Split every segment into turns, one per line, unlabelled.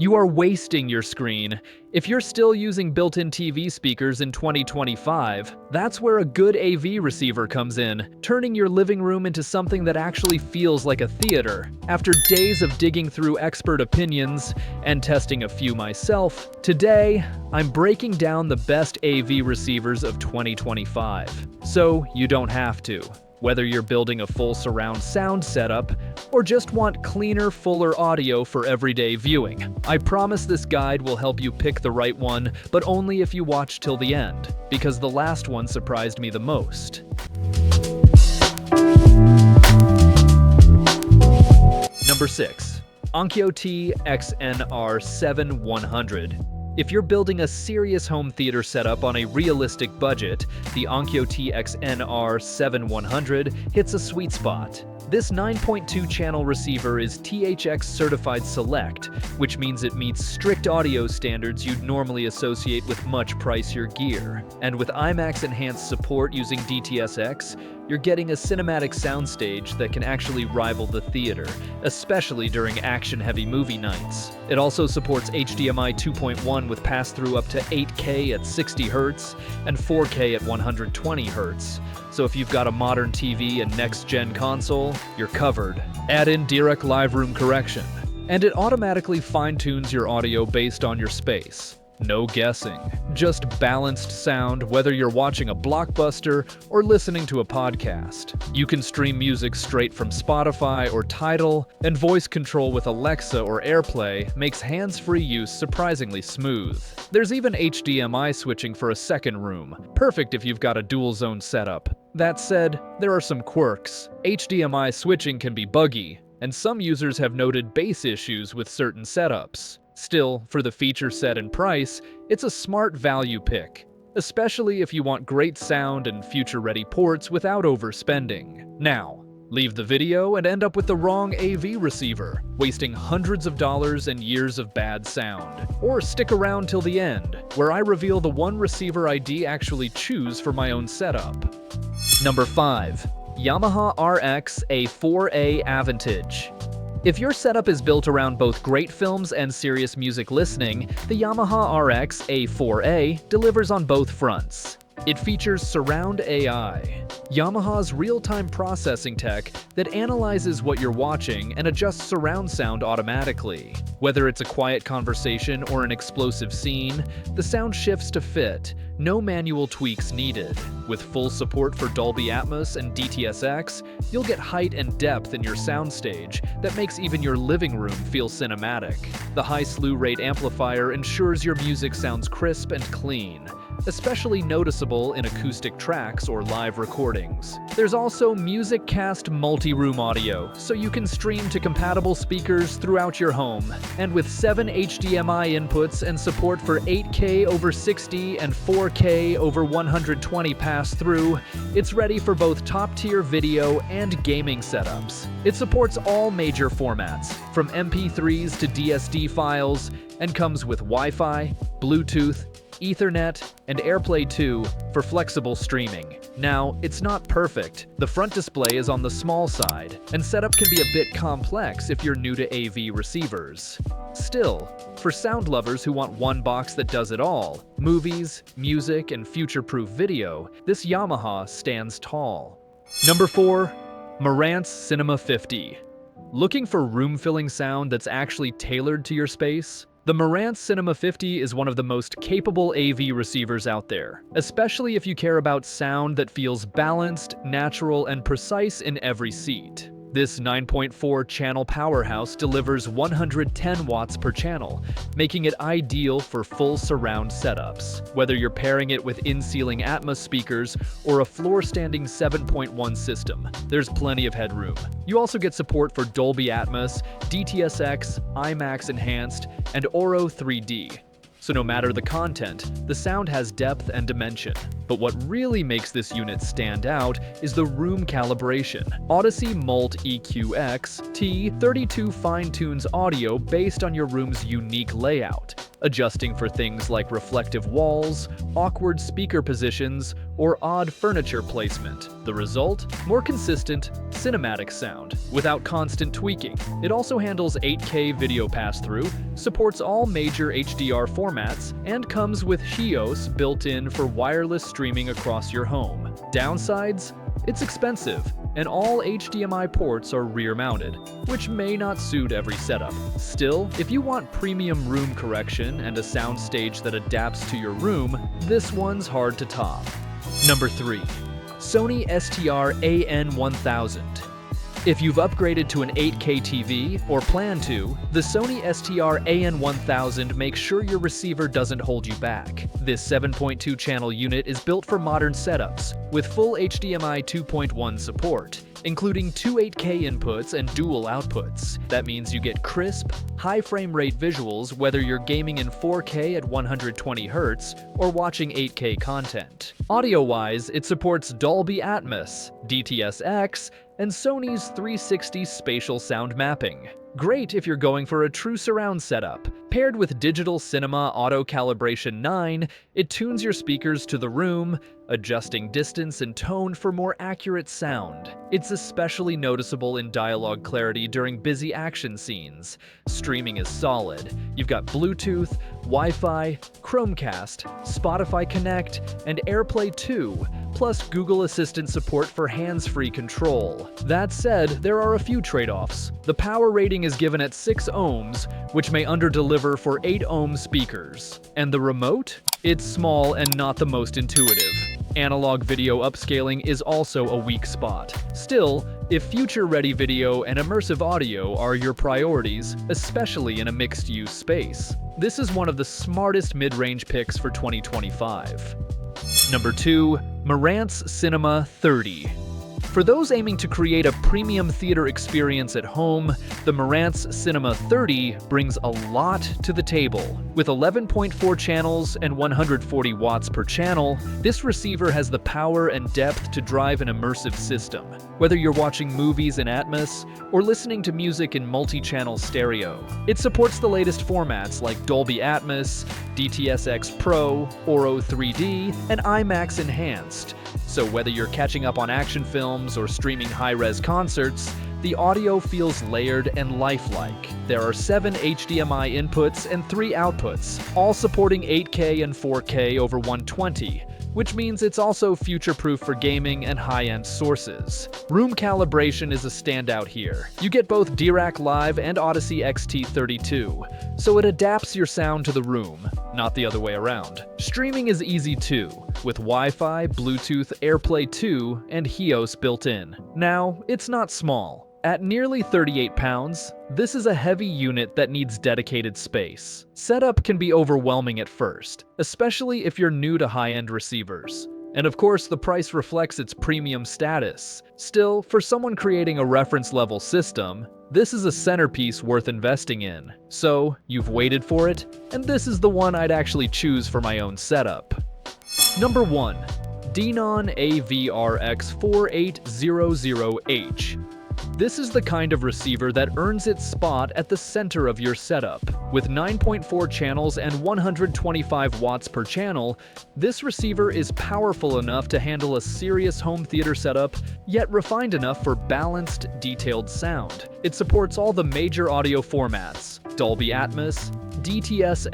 You are wasting your screen. If you're still using built-in TV speakers in 2025, that's where a good AV receiver comes in, turning your living room into something that actually feels like a theater. After days of digging through expert opinions and testing a few myself, today I'm breaking down the best AV receivers of 2025, so you don't have to. Whether you're building a full surround sound setup or just want cleaner, fuller audio for everyday viewing, I promise this guide will help you pick the right one, but only if you watch till the end, because the last one surprised me the most. Number 6. Onkyo TXNR7100. If you're building a serious home theater setup on a realistic budget, the Onkyo TXNR7100 hits a sweet spot. This 9.2 channel receiver is THX certified select, which means it meets strict audio standards you'd normally associate with much pricier gear. And with IMAX Enhanced support using DTS-X, you're getting a cinematic soundstage that can actually rival the theater, especially during action-heavy movie nights. It also supports HDMI 2.1 with pass-through up to 8K at 60 Hz and 4K at 120 Hz. So if you've got a modern TV and next-gen console, you're covered. Add in Dirac Live Room Correction, and it automatically fine-tunes your audio based on your space. No guessing, just balanced sound whether you're watching a blockbuster or listening to a podcast. You can stream music straight from Spotify or Tidal, and voice control with Alexa or AirPlay makes hands-free use surprisingly smooth. There's even HDMI switching for a second room, perfect if you've got a dual-zone setup. That said, there are some quirks. HDMI switching can be buggy, and some users have noted bass issues with certain setups. Still, for the feature set and price, it's a smart value pick, especially if you want great sound and future-ready ports without overspending. Now, leave the video and end up with the wrong AV receiver, wasting hundreds of dollars and years of bad sound. Or stick around till the end, where I reveal the one receiver I actually choose for my own setup. Number 5. Yamaha RX A4A AVENTAGE. If your setup is built around both great films and serious music listening, the Yamaha RX A4A delivers on both fronts. It features Surround AI, Yamaha's real-time processing tech that analyzes what you're watching and adjusts surround sound automatically. Whether it's a quiet conversation or an explosive scene, the sound shifts to fit, no manual tweaks needed. With full support for Dolby Atmos and DTS-X, you'll get height and depth in your soundstage that makes even your living room feel cinematic. The high slew rate amplifier ensures your music sounds crisp and clean, especially noticeable in acoustic tracks or live recordings. There's also MusicCast multi-room audio, so you can stream to compatible speakers throughout your home. And with 7 HDMI inputs and support for 8K over 60 and 4K over 120 pass-through, it's ready for both top-tier video and gaming setups. It supports all major formats, from MP3s to DSD files, and comes with Wi-Fi, Bluetooth, Ethernet, and AirPlay 2 for flexible streaming. Now, it's not perfect. The front display is on the small side, and setup can be a bit complex if you're new to AV receivers. Still, for sound lovers who want one box that does it all, movies, music, and future-proof video, this Yamaha stands tall. Number 4. Marantz Cinema 50. Looking for room-filling sound that's actually tailored to your space? The Marantz Cinema 50 is one of the most capable AV receivers out there, especially if you care about sound that feels balanced, natural, and precise in every seat. This 9.4 channel powerhouse delivers 110 watts per channel, making it ideal for full surround setups. Whether you're pairing it with in-ceiling Atmos speakers or a floor-standing 7.1 system, there's plenty of headroom. You also get support for Dolby Atmos, DTS-X, IMAX Enhanced, and Auro 3D. So no matter the content, the sound has depth and dimension. But what really makes this unit stand out is the room calibration. Audyssey XT32 fine-tunes audio based on your room's unique layout, adjusting for things like reflective walls, awkward speaker positions, or odd furniture placement. The result? More consistent, cinematic sound, without constant tweaking. It also handles 8K video pass-through, supports all major HDR formats, and comes with HEOS built in for wireless streaming across your home. Downsides? It's expensive, and all HDMI ports are rear-mounted, which may not suit every setup. Still, if you want premium room correction and a soundstage that adapts to your room, this one's hard to top. Number 3. Sony STR-AN1000. If you've upgraded to an 8K TV, or plan to, the Sony STR-AN1000 makes sure your receiver doesn't hold you back. This 7.2 channel unit is built for modern setups, with full HDMI 2.1 support, including two 8K inputs and dual outputs. That means you get crisp, high frame rate visuals whether you're gaming in 4K at 120 Hz or watching 8K content. Audio-wise, it supports Dolby Atmos, DTS, and Sony's 360 spatial sound mapping. Great if you're going for a true surround setup. Paired with Digital Cinema Auto Calibration 9, it tunes your speakers to the room, adjusting distance and tone for more accurate sound. It's especially noticeable in dialogue clarity during busy action scenes. Streaming is solid. You've got Bluetooth, Wi-Fi, Chromecast, Spotify Connect, and AirPlay 2, plus Google Assistant support for hands-free control. That said, there are a few trade-offs. The power rating is given at 6 ohms, which may underdeliver for 8 ohm speakers. And the remote? It's small and not the most intuitive. Analog video upscaling is also a weak spot. Still, if future-ready video and immersive audio are your priorities, especially in a mixed-use space, this is one of the smartest mid-range picks for 2025. Number 2. Marantz Cinema 30. For those aiming to create a premium theater experience at home, the Marantz Cinema 30 brings a lot to the table. With 11.4 channels and 140 watts per channel, this receiver has the power and depth to drive an immersive system. Whether you're watching movies in Atmos or listening to music in multi-channel stereo, it supports the latest formats like Dolby Atmos, DTS Pro, Oro 3D, and IMAX Enhanced. So whether you're catching up on action films or streaming high-res concerts, the audio feels layered and lifelike. There are 7 HDMI inputs and 3 outputs, all supporting 8K and 4K over 120, which means it's also future-proof for gaming and high-end sources. Room calibration is a standout here. You get both Dirac Live and Audyssey XT32, so it adapts your sound to the room, not the other way around. Streaming is easy too, with Wi-Fi, Bluetooth, AirPlay 2, and HEOS built in. Now, it's not small. At nearly 38 pounds, this is a heavy unit that needs dedicated space. Setup can be overwhelming at first, especially if you're new to high-end receivers. And of course, the price reflects its premium status. Still, for someone creating a reference-level system, this is a centerpiece worth investing in. So, you've waited for it, and this is the one I'd actually choose for my own setup. Number 1. Denon AVRX4800H. This is the kind of receiver that earns its spot at the center of your setup. With 9.4 channels and 125 watts per channel, this receiver is powerful enough to handle a serious home theater setup, yet refined enough for balanced, detailed sound. It supports all the major audio formats: Dolby Atmos, DTS,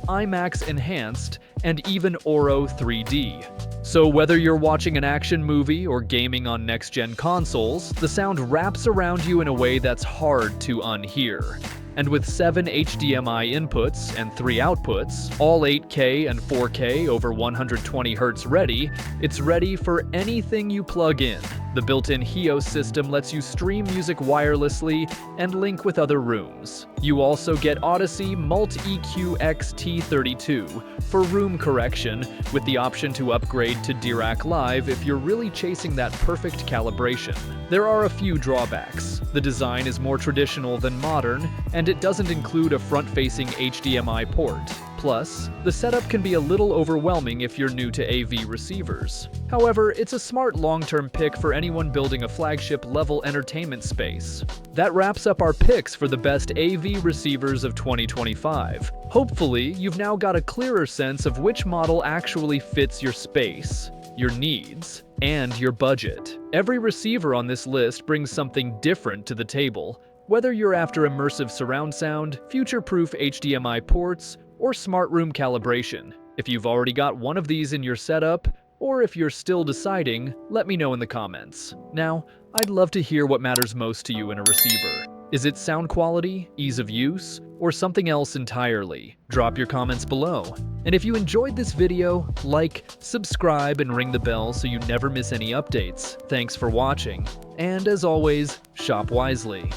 IMAX Enhanced, and even Oro 3D. So whether you're watching an action movie or gaming on next-gen consoles, the sound wraps around you in a way that's hard to unhear. And with 7 HDMI inputs and 3 outputs, all 8K and 4K over 120 Hz ready, it's ready for anything you plug in. The built-in HEOS system lets you stream music wirelessly and link with other rooms. You also get Audyssey EQ XT32 for room correction, with the option to upgrade to Dirac Live if you're really chasing that perfect calibration. There are a few drawbacks. The design is more traditional than modern, and it doesn't include a front-facing HDMI port. Plus, the setup can be a little overwhelming if you're new to AV receivers. However, it's a smart long-term pick for anyone building a flagship-level entertainment space. That wraps up our picks for the best AV receivers of 2025. Hopefully, you've now got a clearer sense of which model actually fits your space, your needs, and your budget. Every receiver on this list brings something different to the table, whether you're after immersive surround sound, future-proof HDMI ports, or smart room calibration. If you've already got one of these in your setup, or if you're still deciding, let me know in the comments. Now, I'd love to hear what matters most to you in a receiver. Is it sound quality, ease of use, or something else entirely? Drop your comments below. And if you enjoyed this video, like, subscribe, and ring the bell so you never miss any updates. Thanks for watching. And as always, shop wisely.